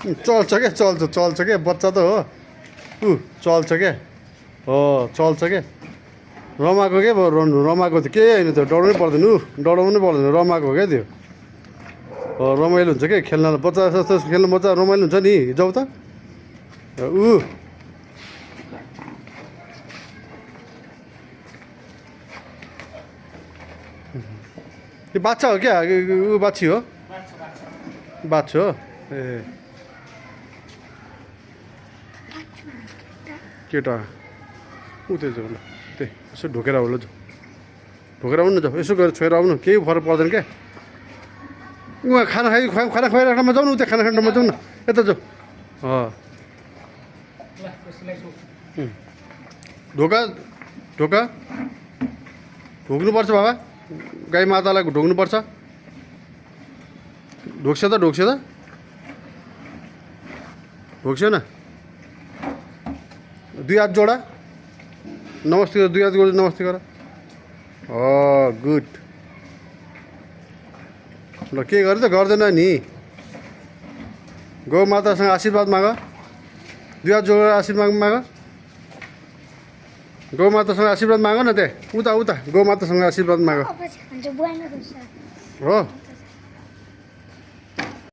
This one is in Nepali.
चल्छ क्या चल्छ क्या बच्चा त हो चल्छ क्या हो चल्छ क्या रमाएको के रमाएको त केही होइन त्यो डराउनै पर्दैन डराउनै पर्दैन रमाएको क्या त्यो रमाइलो हुन्छ क्या खेल्न बच्चा जस्तो खेल्नु बच्चा रमाइलो हुन्छ नि जाऊ त यो बाच्छा हो क्या बाच्छी हो बाच्छो हो ए केटा त्यही जाऊ ल त्यही यसो ढोकेर आऊ ल जाऊ ढोकेर आउनु न जाऊ यसो गरेर छोएर आउनु केही फरक पर्दैन क्या उहाँ खाना खुवाइरहेको ठाउँमा जाउँ न उता खाना खाने ठाउँमा जाउँ न यता जाऊ ढोका ढोका ढोक्नुपर्छ बाबा गाई मातालाई ढोक्नुपर्छ ढोक्छ त ढोक्छ न दुई हात जोडा नमस्ते गर दुई हात जोड नमस्ते गर गुड ल के गरे त गर्दैन नि गौ मातासँग आशीर्वाद माग दुई हात जोडेर आशीर्वाद माग गौ मातासँग आशीर्वाद माग न त्यहाँ उता गौ मातासँग आशीर्वाद माग हो